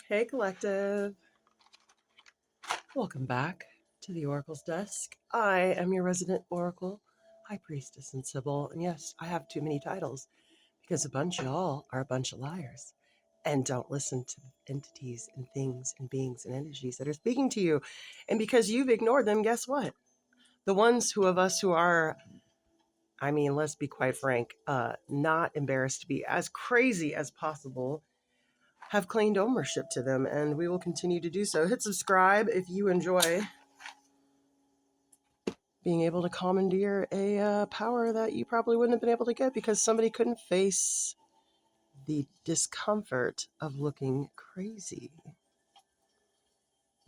Hey, Collective. Welcome back to the Oracle's Desk. I am your resident Oracle, High Priestess and Sybil. And yes, I have too many titles because a bunch of y'all are a bunch of liars and don't listen to entities and things and beings and energies that are speaking to you. And because you've ignored them, guess what? The ones of us who are, let's be quite frank, not embarrassed to be as crazy as possible have claimed ownership to them, and we will continue to do so. Hit subscribe if you enjoy being able to commandeer a power that you probably wouldn't have been able to get because somebody couldn't face the discomfort of looking crazy.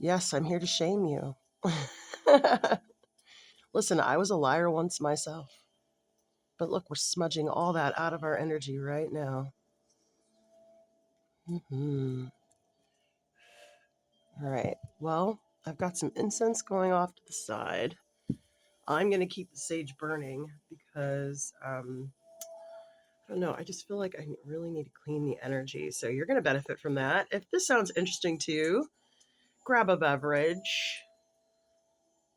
Yes, I'm here to shame you. Listen, I was a liar once myself. But look, we're smudging all that out of our energy right now. All right. Well, I've got some incense going off to the side. I'm going to keep the sage burning because, I don't know, I just feel like I really need to clean the energy. So you're going to benefit from that. If this sounds interesting to you, grab a beverage,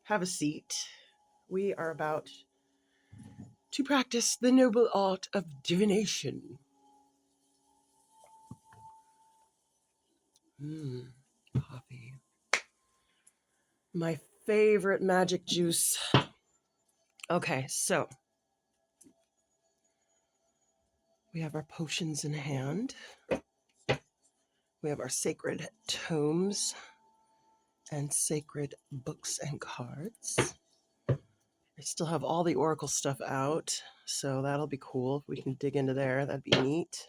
have a seat. We are about to practice the noble art of divination. Coffee. My favorite magic juice. Okay, so we have our potions in hand. We have our sacred tomes and sacred books and cards. I still have all the Oracle stuff out, so that'll be cool. If we can dig into there, that'd be neat.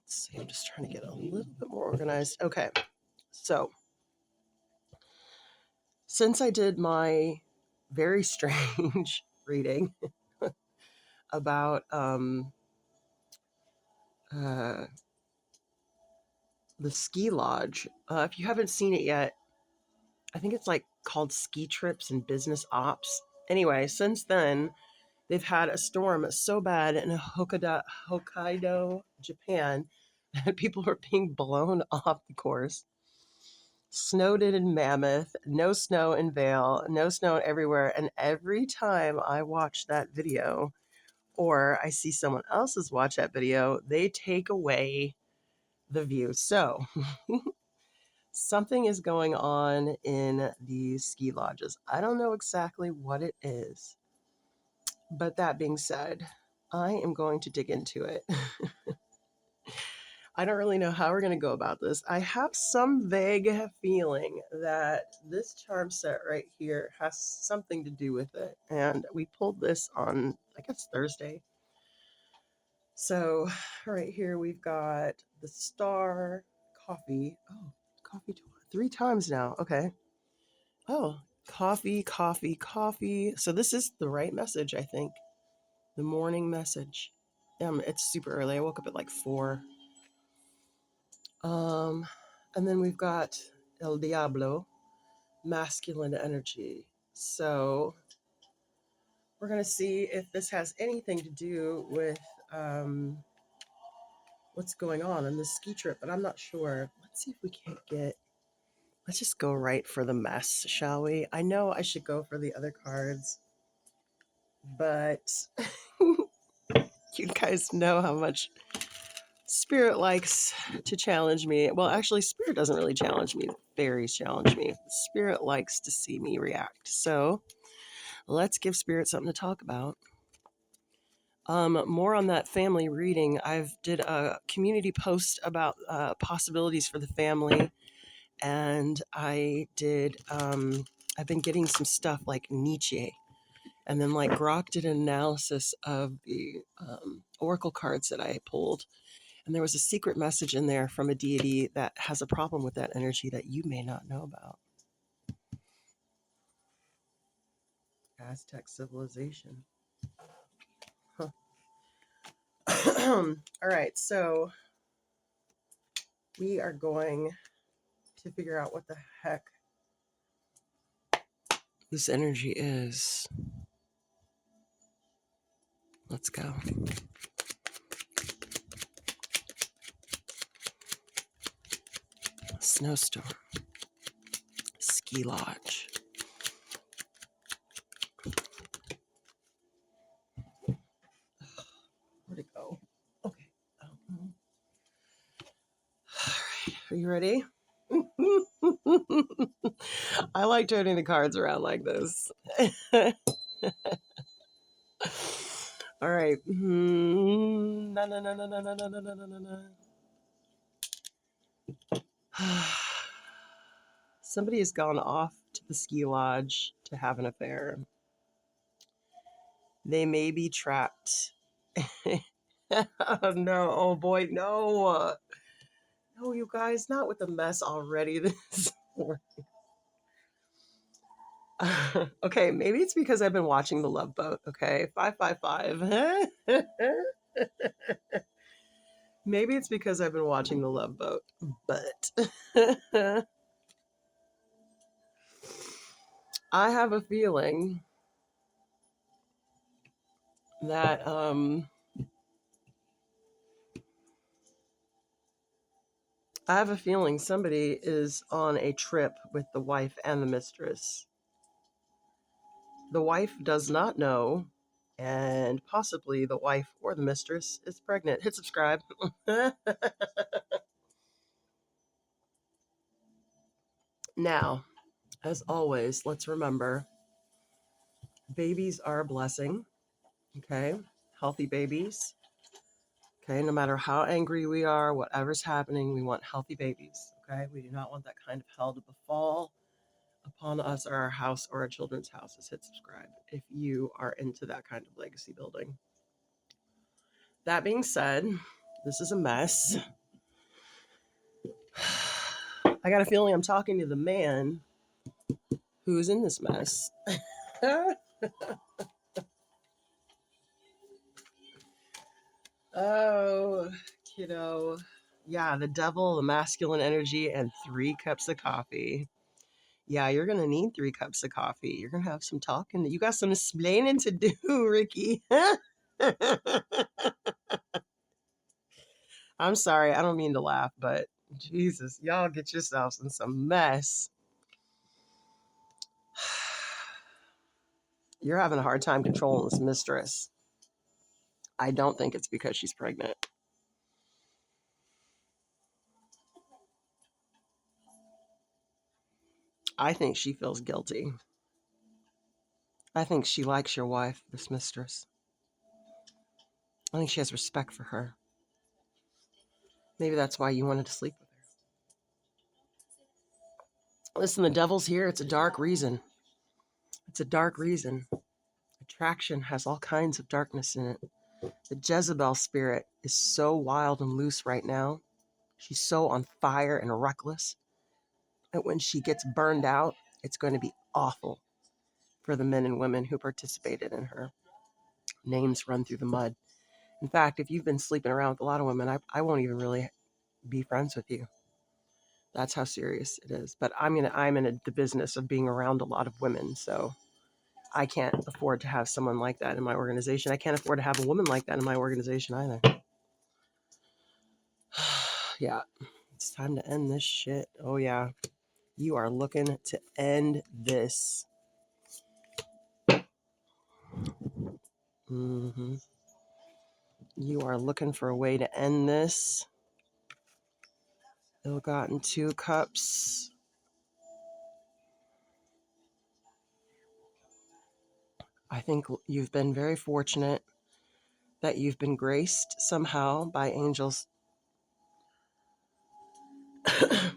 Let's see, I'm just trying to get a little bit more organized. Okay, so since I did my very strange reading about the ski lodge, if you haven't seen it yet, I think it's like called Ski Trips and Business Ops. Anyway, since then, they've had a storm so bad in Hokkaido, Japan, that people are being blown off the course. Snowed in Mammoth, no snow in Vail, no snow everywhere. And every time I watch that video or I see someone else's watch that video, they take away the view. So something is going on in these ski lodges. I don't know exactly what it is. But that being said, I am going to dig into it. I don't really know how we're going to go about this. I have some vague feeling that this charm set right here has something to do with it. And we pulled this on, I guess, Thursday. So right here we've got the star coffee. Oh, coffee 3 times now. Okay. Oh, coffee, coffee, coffee. So this is the right message, I think. The morning message. It's super early. I woke up at like 4. And then we've got El Diablo, masculine energy. So we're going to see if this has anything to do with what's going on in this ski trip, but I'm not sure. Let's see if we can't let's just go right for the mess, shall we? I know I should go for the other cards, but you guys know how much Spirit likes to challenge me. Well, actually, Spirit doesn't really challenge me. Fairies challenge me. Spirit likes to see me react. So let's give Spirit something to talk about. More on that family reading. I've did a community post about possibilities for the family, and I've been getting some stuff like Nietzsche, and then like Grok did an analysis of the oracle cards that I pulled. And there was a secret message in there from a deity that has a problem with that energy that you may not know about. Aztec civilization. Huh. All right, so we are going to figure out what the heck this energy is. Let's go. snowstorm. Ski lodge. Where'd it go? Okay. All right. Are you ready? I like turning the cards around like this. All right. Na, na, na, na, na, na, na, na, na, na, na. Somebody has gone off to the ski lodge to have an affair. They may be trapped. Oh, no. Oh boy, no. No, you guys, not with the mess already this morning. Okay, maybe it's because I've been watching The Love Boat. Okay, 555. Maybe it's because I've been watching The Love Boat, but I have a feeling that somebody is on a trip with the wife and the mistress. The wife does not know, and possibly the wife or the mistress is pregnant. Hit subscribe. Now, as always, let's remember babies are a blessing. Okay, healthy babies. Okay, no matter how angry we are, whatever's happening, we want healthy babies. Okay, we do not want that kind of hell to befall upon us or our house or our children's houses. Hit subscribe if you are into that kind of legacy building. That being said, this is a mess. I got a feeling I'm talking to the man who is in this mess. Oh, kiddo. Yeah, the devil, the masculine energy, and 3 cups of coffee. Yeah, you're going to need 3 cups of coffee. You're going to have some talking. You got some explaining to do, Ricky. I'm sorry. I don't mean to laugh, but Jesus, y'all get yourselves in some mess. You're having a hard time controlling this mistress. I don't think it's because she's pregnant. I think she feels guilty. I think she likes your wife, this mistress. I think she has respect for her. Maybe that's why you wanted to sleep with her. Listen, the devil's here. It's a dark reason. It's a dark reason. Attraction has all kinds of darkness in it. The Jezebel spirit is so wild and loose right now. She's so on fire and reckless that when she gets burned out, it's going to be awful for the men and women who participated in her. Names run through the mud. In fact, if you've been sleeping around with a lot of women, I won't even really be friends with you. That's how serious it is. But I'm in the business of being around a lot of women, so I can't afford to have someone like that in my organization. I can't afford to have a woman like that in my organization either. Yeah, it's time to end this shit. Oh yeah, you are looking to end this. Mm-hmm. You are looking for a way to end this. Ill-gotten 2 cups. I think you've been very fortunate that you've been graced somehow by angels.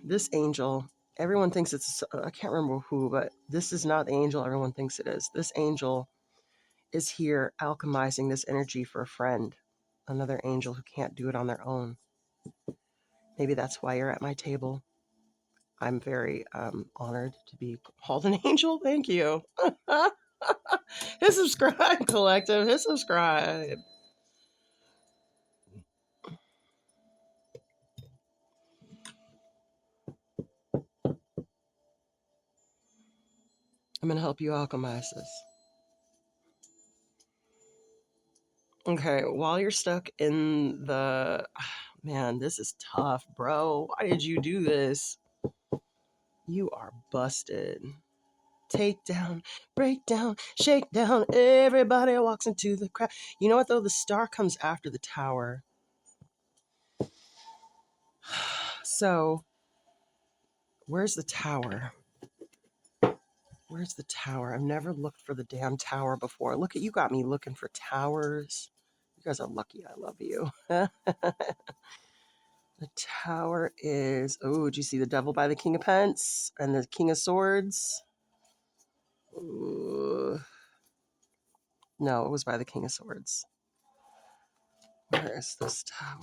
This angel, everyone thinks it's, I can't remember who, but this is not the angel everyone thinks it is. This angel is here alchemizing this energy for a friend, another angel who can't do it on their own. Maybe that's why you're at my table. I'm very honored to be called an angel. Thank you. Hit subscribe, collective. Hit subscribe. I'm going to help you alchemize this. Okay, while you're stuck in the... Man, this is tough, bro. Why did you do this? You are busted. Take down, break down, shake down. Everybody walks into the crowd. You know what, though? The star comes after the tower. So, where's the tower? Where's the tower? I've never looked for the damn tower before. Look at you, got me looking for towers. You guys are lucky I love you. The tower is, oh, did you see the devil by the king of pence and the king of swords? Ooh. No, it was by the king of swords. Where is this tower?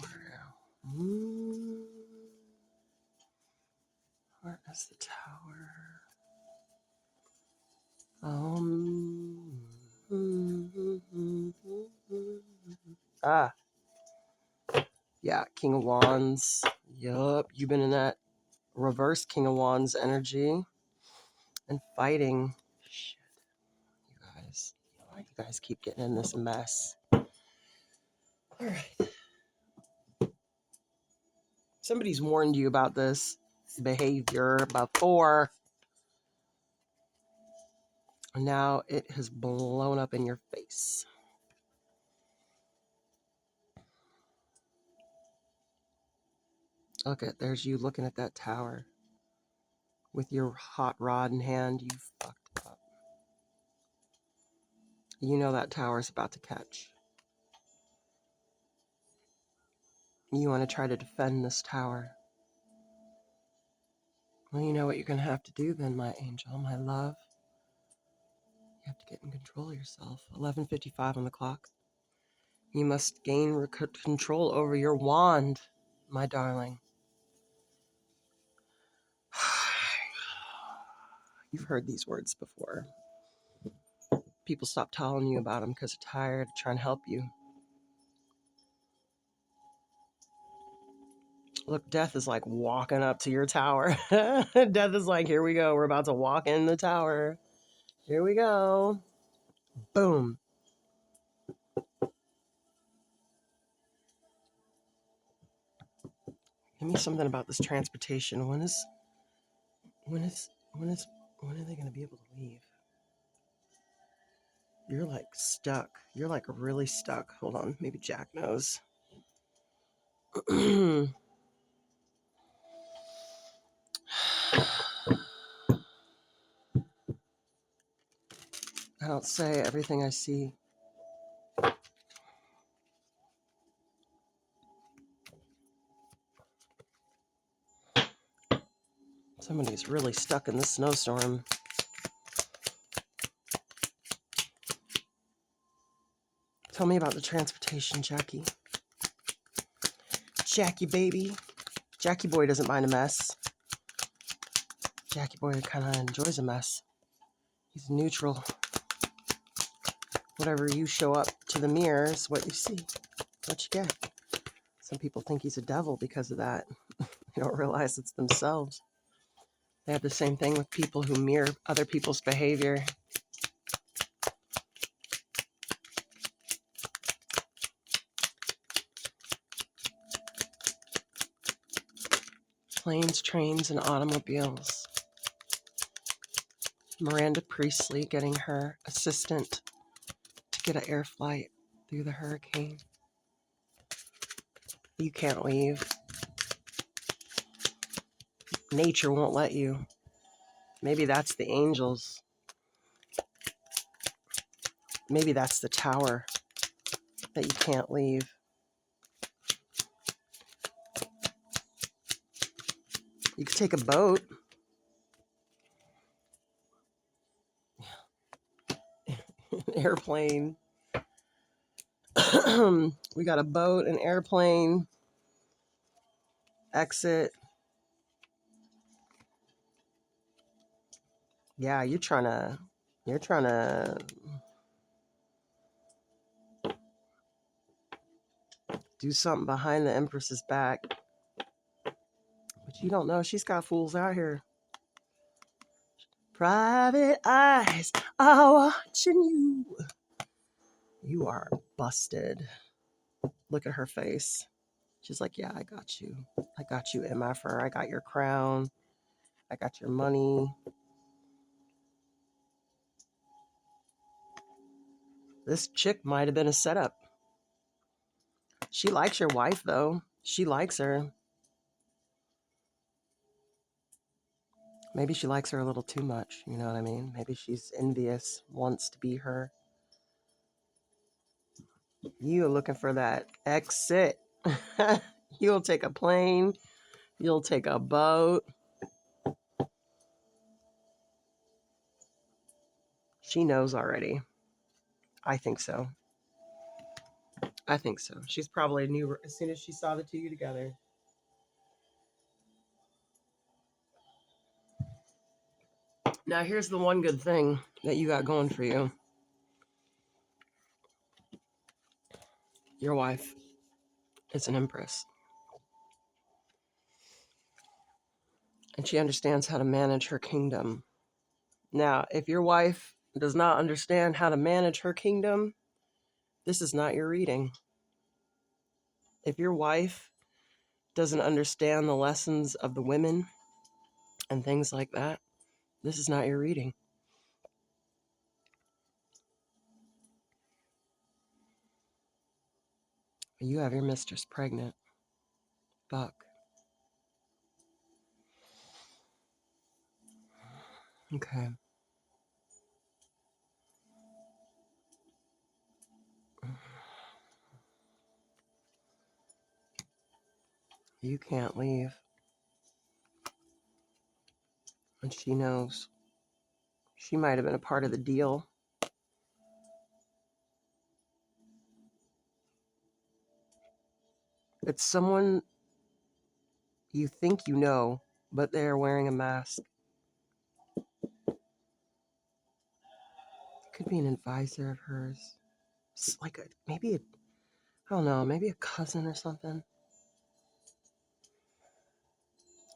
Where is the tower? Ah, yeah, King of Wands. Yup, you've been in that reverse King of Wands energy and fighting. Shit, you guys keep getting in this mess. All right. Somebody's warned you about this behavior before. Now it has blown up in your face. Look at, there's you looking at that tower with your hot rod in hand. You fucked up. You know that tower's about to catch. You want to try to defend this tower. Well, you know what you're going to have to do then, my angel, my love. You have to get in control of yourself. 11:55 on the clock. You must gain control over your wand, my darling. You've heard these words before. People stop telling you about them because they're tired of trying to help you. Look, death is like walking up to your tower. Death is like, here we go. We're about to walk in the tower. Here we go. Boom. Give me something about this transportation. When are they going to be able to leave? You're like stuck. You're like really stuck. Hold on. Maybe Jack knows. I don't say everything I see. Somebody's really stuck in the snowstorm. Tell me about the transportation, Jackie. Jackie, baby. Jackie boy doesn't mind a mess. Jackie boy kind of enjoys a mess. He's neutral. Whatever you show up to the mirror is what you see, what you get. Some people think he's a devil because of that. They don't realize it's themselves. They have the same thing with people who mirror other people's behavior. Planes, trains, and automobiles. Miranda Priestley getting her assistant to get an air flight through the hurricane. You can't leave. Nature won't let you. Maybe that's the angels. Maybe that's the tower that you can't leave. You could take a boat. Airplane. We got a boat, an airplane, exit. Yeah, you're trying to do something behind the Empress's back. But you don't know she's got fools out here. Private eyes are watching you. You are busted. Look at her face. She's like, yeah, I got you. I got you, MFR. I got your crown. I got your money. This chick might have been a setup. She likes your wife, though. She likes her. Maybe she likes her a little too much. You know what I mean? Maybe she's envious, wants to be her. You are looking for that exit. You'll take a plane. You'll take a boat. She knows already. I think so. I think so. She's probably knew as soon as she saw the two of you together. Now, here's the one good thing that you got going for you. Your wife is an empress. And she understands how to manage her kingdom. Now, if your wife does not understand how to manage her kingdom, this is not your reading. If your wife doesn't understand the lessons of the women and things like that, this is not your reading. You have your mistress pregnant. Fuck. Okay. You can't leave. And she knows. She might have been a part of the deal. It's someone you think you know, but they're wearing a mask. Could be an advisor of hers. It's like maybe I don't know, maybe a cousin or something.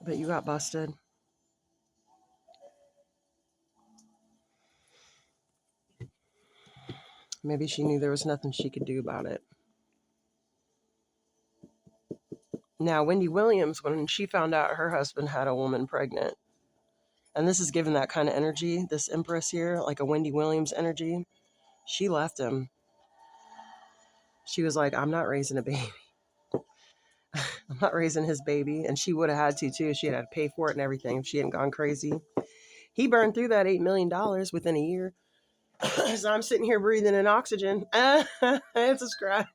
But you got busted. Maybe she knew there was nothing she could do about it. Now, Wendy Williams, when she found out her husband had a woman pregnant, and this is given that kind of energy, this Empress here, like a Wendy Williams energy, she left him. She was like, I'm not raising a baby. I'm not raising his baby. And she would have had to, too. She had to pay for it and everything if she hadn't gone crazy. He burned through that $8 million within a year. So I'm sitting here breathing in oxygen. It's a scribe.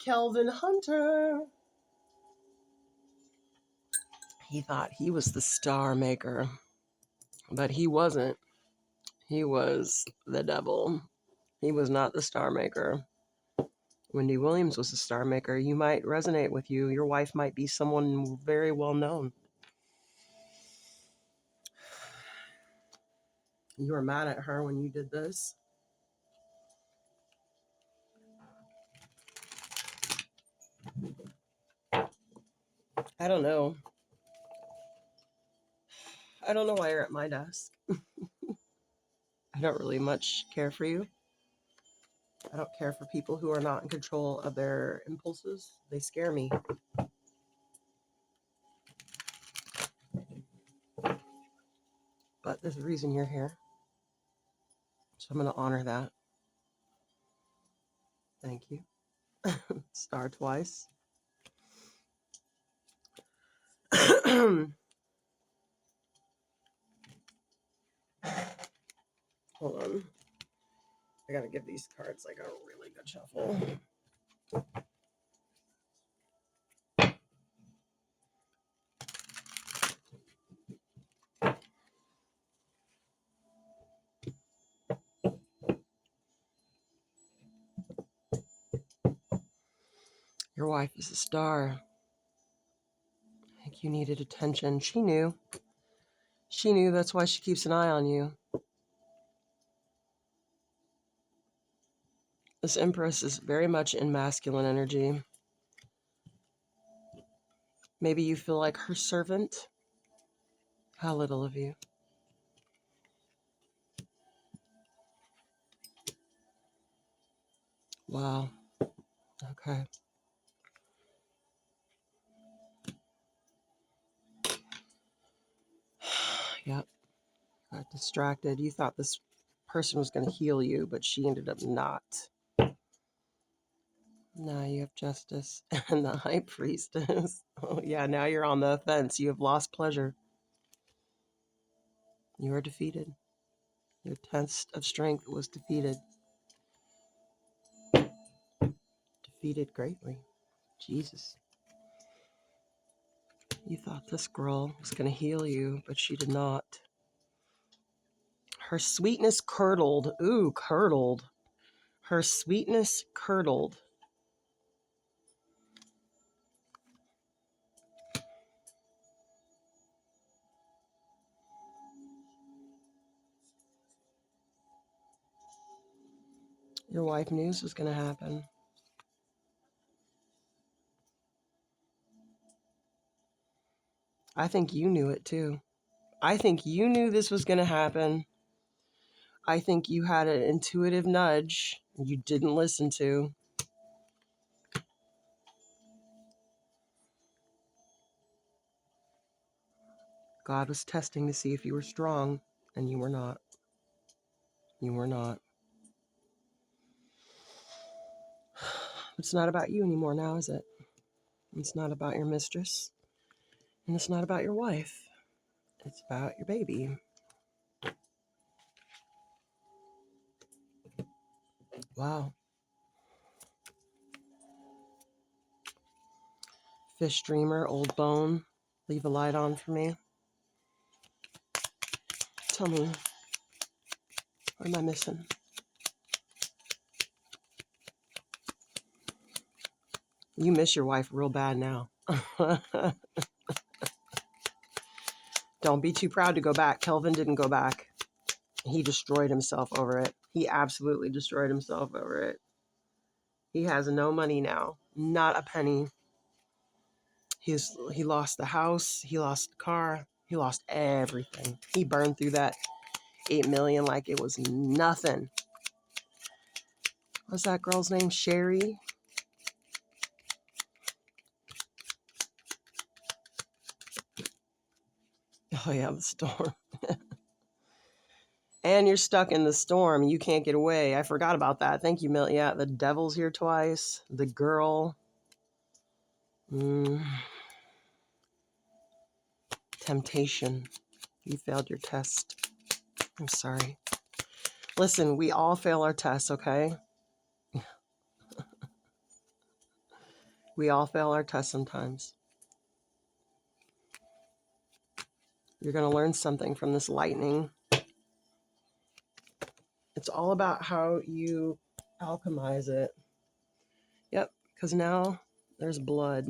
Kelvin Hunter. He thought he was the star maker, but he wasn't. He was the devil. He was not the star maker. Wendy Williams was the star maker. You might resonate with you. Your wife might be someone very well known. You were mad at her when you did this. I don't know. I don't know why you're at my desk. I don't really much care for you. I don't care for people who are not in control of their impulses. They scare me. But there's a reason you're here. So I'm going to honor that. Thank you. Star twice. Hold on. I got to give these cards like a really good shuffle. Your wife is a star. I think you needed attention. She knew. She knew. That's why she keeps an eye on you. This Empress is very much in masculine energy. Maybe you feel like her servant. How little of you. Wow. Okay. Yep. Got distracted. You thought this person was going to heal you, but she ended up not. Now you have justice and the high priestess. Oh, yeah, now you're on the offense. You have lost pleasure. You are defeated. Your test of strength was defeated. Defeated greatly. Jesus. You thought this girl was going to heal you, but she did not. Her sweetness curdled. Ooh, curdled. Her sweetness curdled. Your wife knew this was going to happen. I think you knew it too. I think you knew this was going to happen. I think you had an intuitive nudge you didn't listen to. God was testing to see if you were strong, and you were not. You were not. It's not about you anymore now, is it? It's not about your mistress, and it's not about your wife. It's about your baby. Wow. Fish dreamer, old bone. Leave a light on for me. Tell me, what am I missing? You miss your wife real bad now. Don't be too proud to go back. Kelvin didn't go back. He destroyed himself over it. He absolutely destroyed himself over it. He has no money now. Not a penny. He lost the house. He lost the car. He lost everything. He burned through that 8 million like it was nothing. What's that girl's name? Sherry? Oh yeah, the storm. And you're stuck in the storm. You can't get away. I forgot about that. Thank you, Mill. Yeah, the devil's here twice. The girl. Temptation. You failed your test. I'm sorry. Listen, we all fail our tests, okay? We all fail our tests sometimes. You're going to learn something from this lightning. It's all about how you alchemize it. Yep, because now there's blood.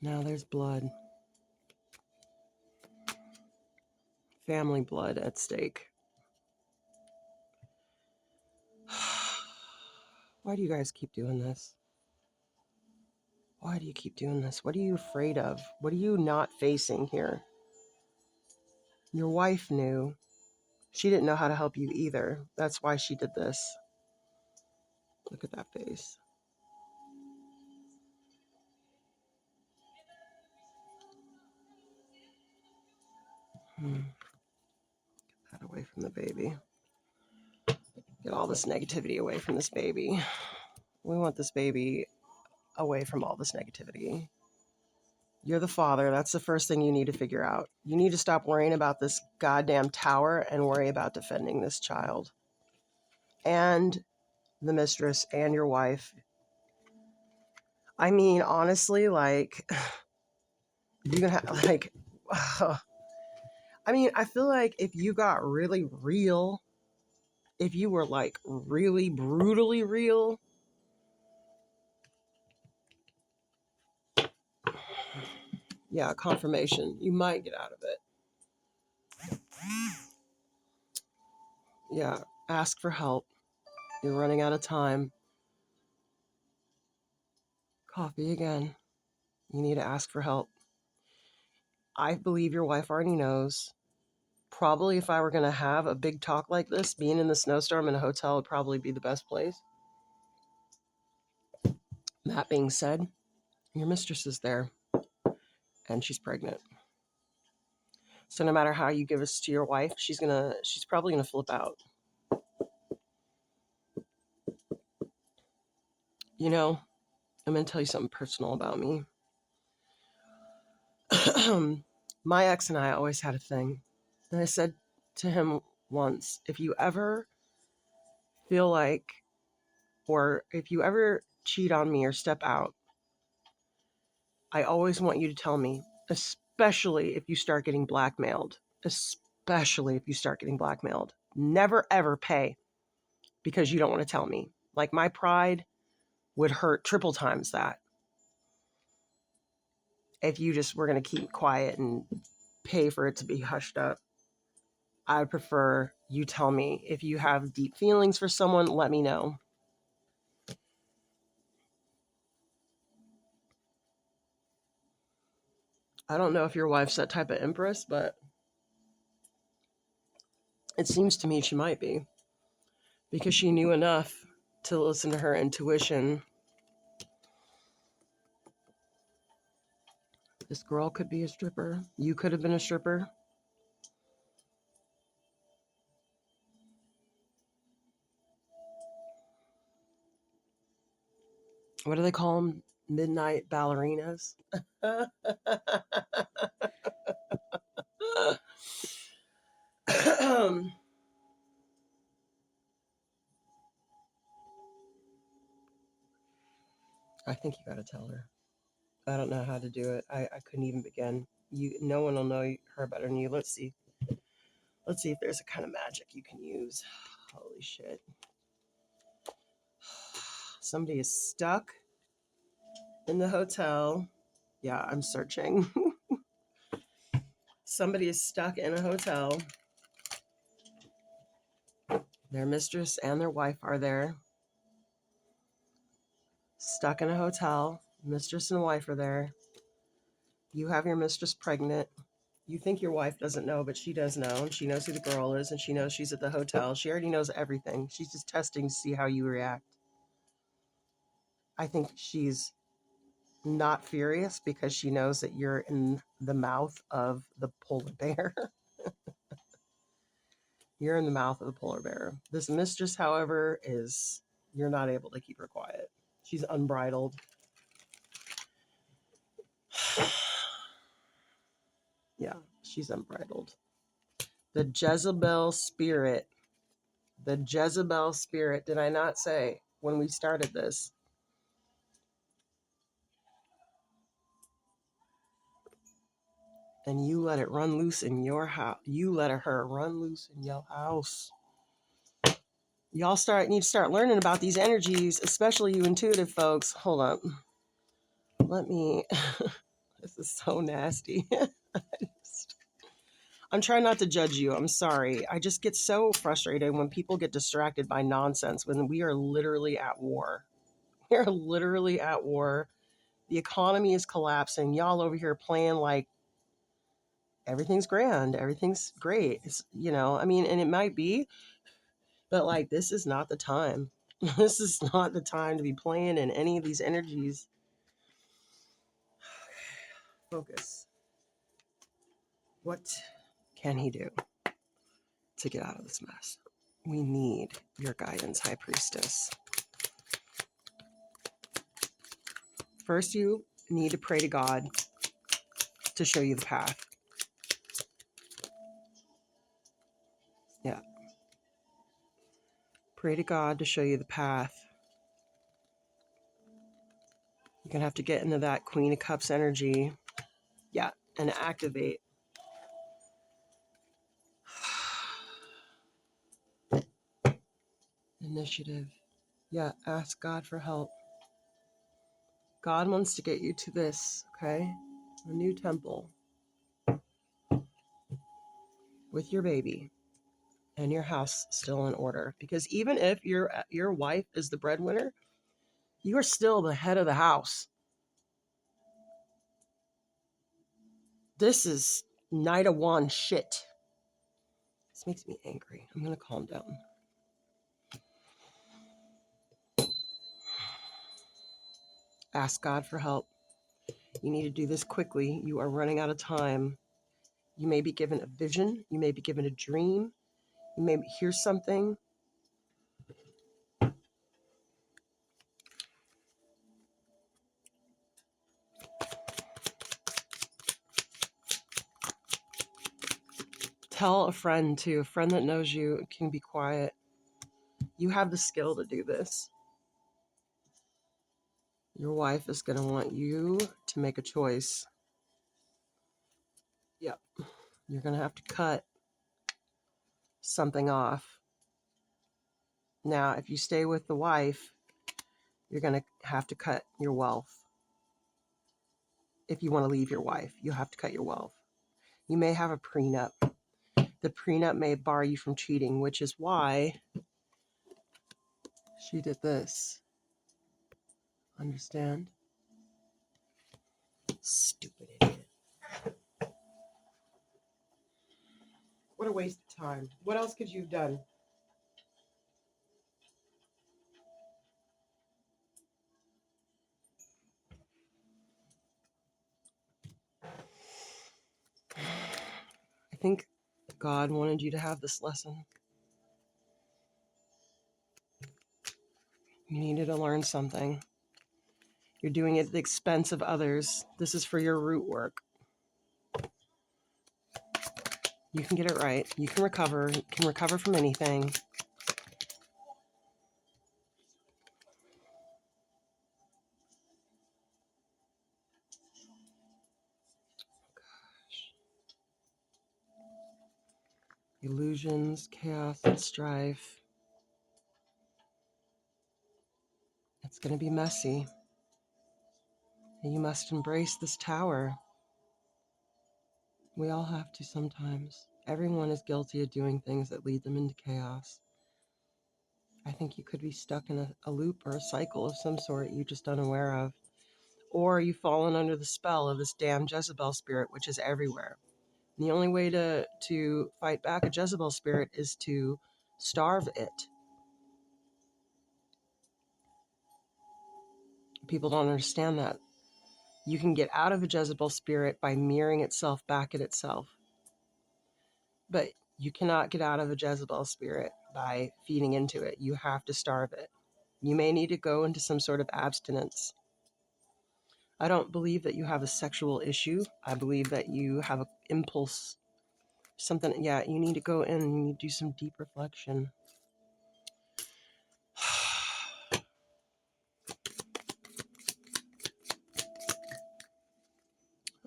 Now there's blood. Family blood at stake. Why do you guys keep doing this? Why do you keep doing this? What are you afraid of? What are you not facing here? Your wife knew. She didn't know how to help you either. That's why she did this. Look at that face. Get that away from the baby. Get all this negativity away from this baby. We want this baby away from all this negativity. You're the father. That's the first thing you need to figure out. You need to stop worrying about this goddamn tower and worry about defending this child. And the mistress and your wife. I mean, honestly, like, you're gonna have, like, I mean, I feel like if you got really real, if you were, like, really brutally real, yeah, confirmation, you might get out of it. Yeah, ask for help. You're running out of time. Coffee again. You need to ask for help. I believe your wife already knows. Probably if I were going to have a big talk like this, being in the snowstorm in a hotel would probably be the best place. That being said, your mistress is there and she's pregnant. So no matter how you give this to your wife, she's probably gonna flip out. You know, I'm gonna tell you something personal about me. My ex and I always had a thing. And I said to him once, if you ever feel like, or if you ever cheat on me or step out, I always want you to tell me, especially if you start getting blackmailed. Especially if you start getting blackmailed. Never ever pay because you don't want to tell me. Like my pride would hurt triple times that if you just were going to keep quiet and pay for it to be hushed up. I prefer you tell me. If you have deep feelings for someone, let me know. I don't know if your wife's that type of empress, but it seems to me she might be because she knew enough to listen to her intuition. This girl could be a stripper. You could have been a stripper. What do they call them? Midnight ballerinas. I think you got to tell her. I don't know how to do it. I couldn't even begin. No one will know her better than you. Let's see. Let's see if there's a kind of magic you can use. Holy shit. Somebody is stuck in the hotel. Yeah, I'm searching. Somebody is stuck in a hotel. Their mistress and their wife are there. Stuck in a hotel. Mistress and wife are there. You have your mistress pregnant. You think your wife doesn't know, but she does know. And she knows who the girl is, and she knows she's at the hotel. She already knows everything. She's just testing to see how you react. I think she's not furious because she knows that you're in the mouth of the polar bear. You're in the mouth of the polar bear. This mistress, however, you're not able to keep her quiet. She's unbridled. Yeah, she's unbridled. The Jezebel spirit. The Jezebel spirit. Did I not say when we started this? And you let it run loose in your house. You let her run loose in your house. Y'all need to start learning about these energies, especially you intuitive folks. Hold up. Let me. This is so nasty. I'm trying not to judge you. I'm sorry. I just get so frustrated when people get distracted by nonsense when we are literally at war. We are literally at war. The economy is collapsing. Y'all over here playing like everything's grand, everything's great. I mean, and it might be, but like, this is not the time. This is not the time to be playing in any of these energies. Focus. What can he do to get out of this mess? We need your guidance, High Priestess. First, you need to pray to God to show you the path. Yeah. Pray to God to show you the path. You're going to have to get into that Queen of Cups energy. Yeah. And activate. Initiative. Yeah. Ask God for help. God wants to get you to this, okay? A new temple with your baby and your house still in order. Because even if your wife is the breadwinner, you are still the head of the house. This is Knight of Wands shit. This makes me angry. I'm going to calm down. Ask God for help. You need to do this quickly. You are running out of time. You may be given a vision. You may be given a dream. You may hear something. Tell a friend too, a friend that knows you can be quiet. You have the skill to do this. Your wife is going to want you to make a choice. Yep. You're going to have to cut something off. Now, if you stay with the wife, you're going to have to cut your wealth. If you want to leave your wife, you have to cut your wealth. You may have a prenup. The prenup may bar you from cheating, which is why she did this. Understand? Stupid idiot. What a waste of time. What else could you have done? I think God wanted you to have this lesson. You needed to learn something. You're doing it at the expense of others. This is for your root work. You can get it right. You can recover. You can recover from anything. Illusions, chaos, and strife. It's going to be messy. And you must embrace this tower. We all have to sometimes. Everyone is guilty of doing things that lead them into chaos. I think you could be stuck in a loop or a cycle of some sort you're just unaware of. Or you've fallen under the spell of this damn Jezebel spirit, which is everywhere. And the only way to fight back a Jezebel spirit is to starve it. People don't understand that. You can get out of a Jezebel spirit by mirroring itself back at itself. But you cannot get out of a Jezebel spirit by feeding into it. You have to starve it. You may need to go into some sort of abstinence. I don't believe that you have a sexual issue. I believe that you have an impulse, something. Yeah, you need to go in and you need to do some deep reflection.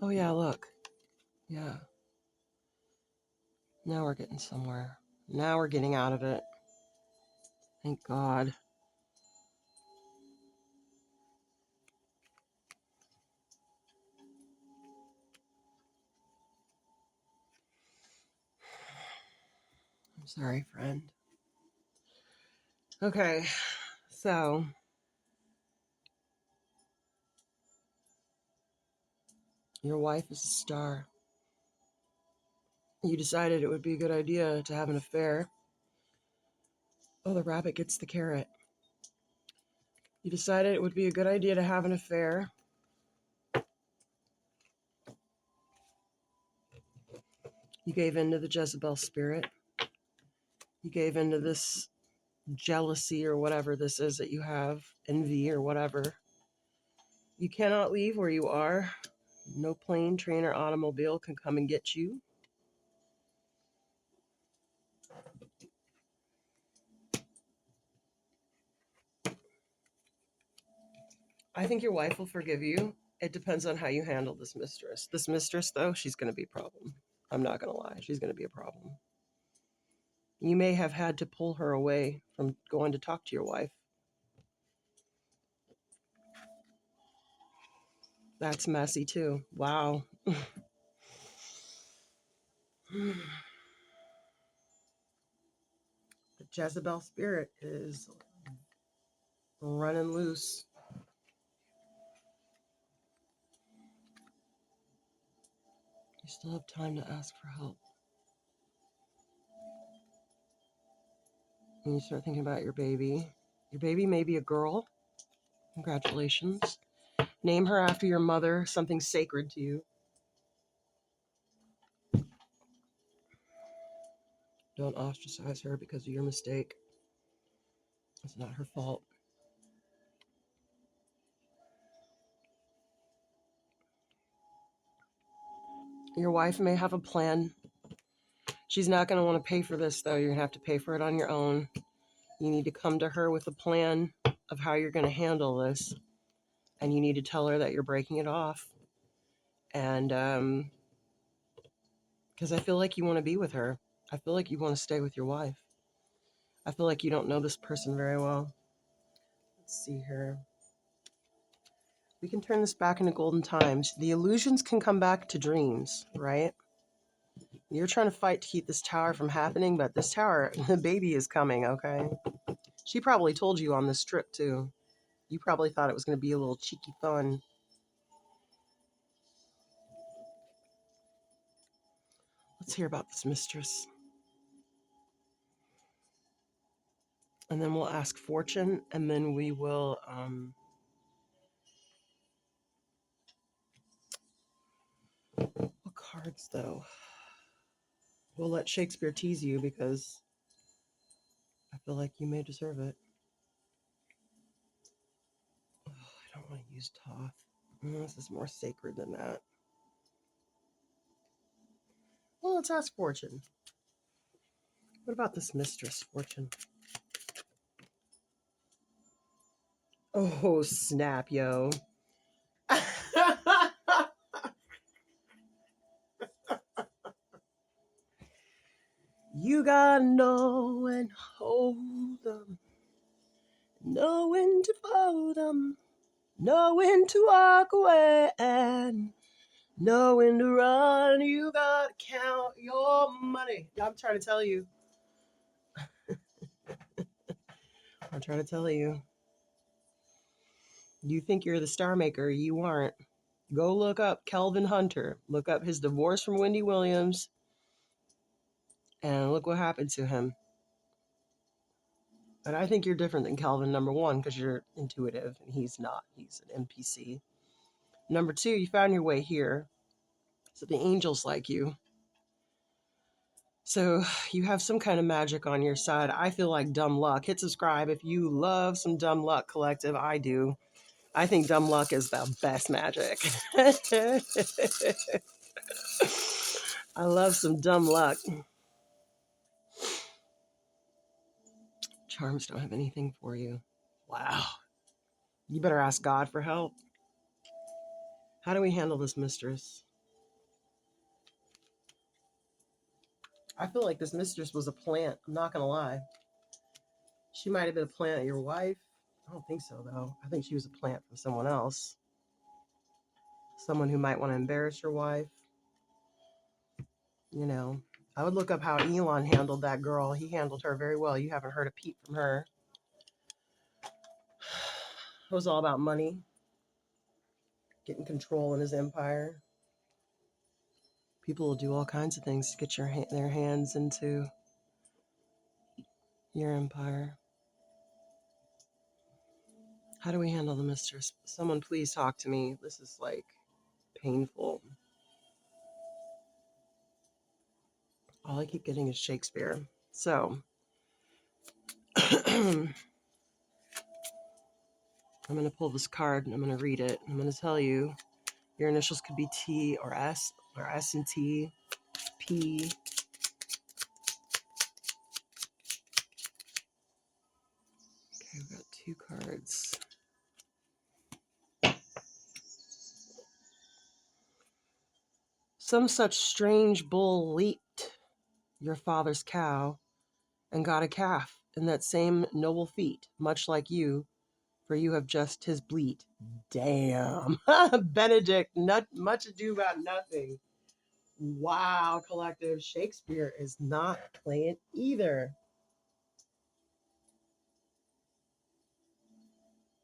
Oh, yeah, look. Yeah. Now we're getting somewhere. Now we're getting out of it. Thank God. I'm sorry, friend. Okay, so your wife is a star. You decided it would be a good idea to have an affair. Oh, the rabbit gets the carrot. You decided it would be a good idea to have an affair. You gave in to the Jezebel spirit. You gave in to this jealousy or whatever this is that you have, envy or whatever. You cannot leave where you are. No plane, train, or automobile can come and get you. I think your wife will forgive you. It depends on how you handle this mistress. This mistress, though, she's going to be a problem. I'm not going to lie. She's going to be a problem. You may have had to pull her away from going to talk to your wife. That's messy, too. Wow. The Jezebel spirit is running loose. You still have time to ask for help. And you start thinking about your baby. Your baby may be a girl. Congratulations. Name her after your mother, something sacred to you. Don't ostracize her because of your mistake. It's not her fault. Your wife may have a plan. She's not going to want to pay for this, though. You're going to have to pay for it on your own. You need to come to her with a plan of how you're going to handle this. And you need to tell her that you're breaking it off. And because I feel like you want to be with her. I feel like you want to stay with your wife. I feel like you don't know this person very well. Let's see here. We can turn this back into golden times. The illusions can come back to dreams, right? You're trying to fight to keep this tower from happening, but this tower, the baby is coming, okay? She probably told you on this trip, too. You probably thought it was going to be a little cheeky fun. Let's hear about this mistress. And then we'll ask fortune, and then we will... what cards, though? We'll let Shakespeare tease you because I feel like you may deserve it. Oh, I don't want to use Thoth. This is more sacred than that. Well, let's ask fortune. What about this mistress, fortune? Oh, snap, yo. You gotta know and hold them. Know when to fold them. Know when to walk away and know when to run. You gotta count your money. I'm trying to tell you. I'm trying to tell you. You think you're the star maker. You aren't. Go look up Kelvin Hunter. Look up his divorce from Wendy Williams. And look what happened to him. But I think you're different than Kelvin, number one, because you're intuitive, and he's not. He's an NPC. Number two, you found your way here. So the angels like you. So you have some kind of magic on your side. I feel like dumb luck. Hit subscribe if you love some dumb luck, collective. I do. I think dumb luck is the best magic. I love some dumb luck. Charms don't have anything for you. Wow. You better ask God for help. How do we handle this mistress? I feel like this mistress was a plant. I'm not going to lie. She might have been a plant of your wife. I don't think so, though. I think she was a plant from someone else. Someone who might want to embarrass your wife. You know, I would look up how Elon handled that girl. He handled her very well. You haven't heard a peep from her. It was all about money. Getting control in his empire. People will do all kinds of things to get their hands into your empire. How do we handle the mistress? Someone please talk to me. This is like painful. All I keep getting is Shakespeare. So I'm going to pull this card and I'm going to read it. I'm going to tell you your initials could be T or S and T, P. Okay, we've got two cards. Some such strange bull leaped your father's cow and got a calf in that same noble feat, much like you, for you have just his bleat. Damn. Benedict, not much ado about nothing. Wow, collective. Shakespeare is not playing either.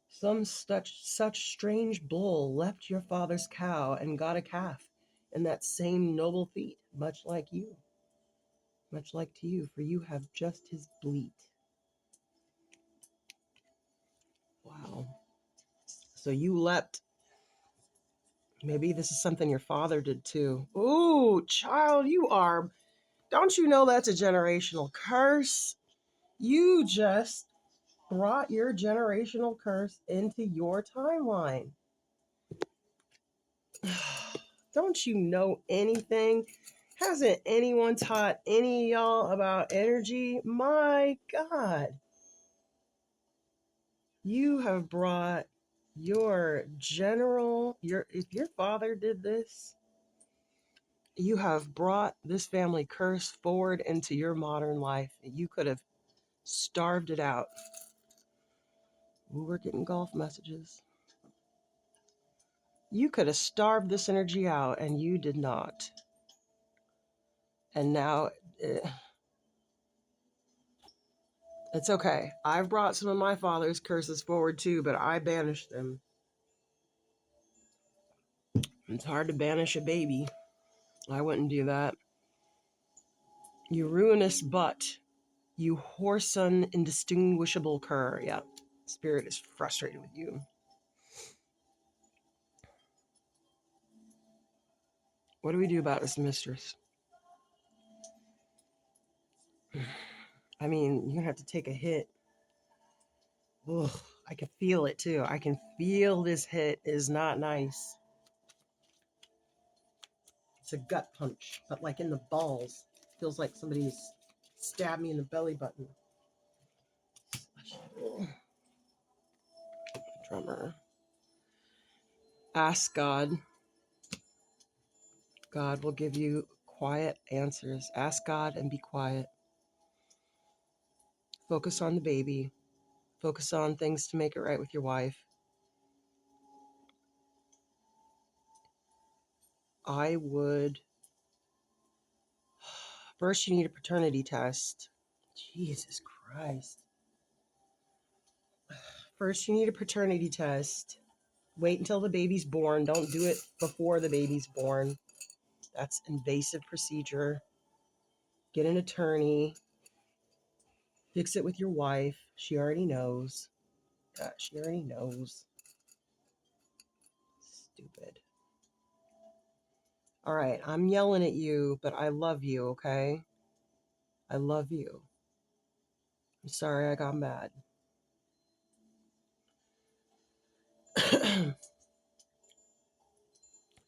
Some such strange bull left your father's cow and got a calf in that same noble feat, much like you. Much like to you, for you have just his bleat. Wow. So you leapt. Maybe this is something your father did too. Ooh, child, you are Don't you know that's a generational curse? You just brought your generational curse into your timeline. Don't you know anything? Hasn't anyone taught any of y'all about energy? My God. You have brought if your father did this, you have brought this family curse forward into your modern life. You could have starved it out. Ooh, we're getting golf messages. You could have starved this energy out, and you did not. And now it's okay. I've brought some of my father's curses forward too, but I banished them. It's hard to banish a baby. I wouldn't do that. You ruinous butt. You whoreson indistinguishable cur. Yeah, spirit is frustrated with you. What do we do about this mistress? I mean, you're gonna have to take a hit. Ugh, I can feel it too. I can feel this hit is not nice. It's a gut punch, but like in the balls. Feels like somebody's stabbed me in the belly button. Drummer. Ask God. God will give you quiet answers. Ask God and be quiet. Focus on the baby. Focus on things to make it right with your wife. I would. First, you need a paternity test. Jesus Christ. First, you need a paternity test. Wait until the baby's born. Don't do it before the baby's born. That's invasive procedure. Get an attorney. Fix it with your wife. She already knows. She already knows. Stupid. All right, I'm yelling at you, but I love you, okay? I love you. I'm sorry I got mad.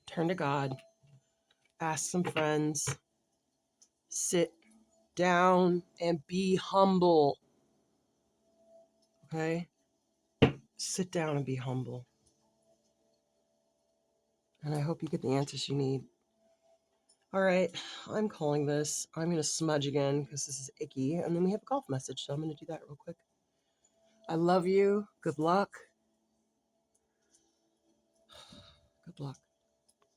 Turn to God. Ask some friends. Sit down and be humble. Okay? Sit down and be humble. And I hope you get the answers you need. All right, I'm calling this. I'm going to smudge again because this is icky. And then we have a golf message, so I'm going to do that real quick. I love you. Good luck.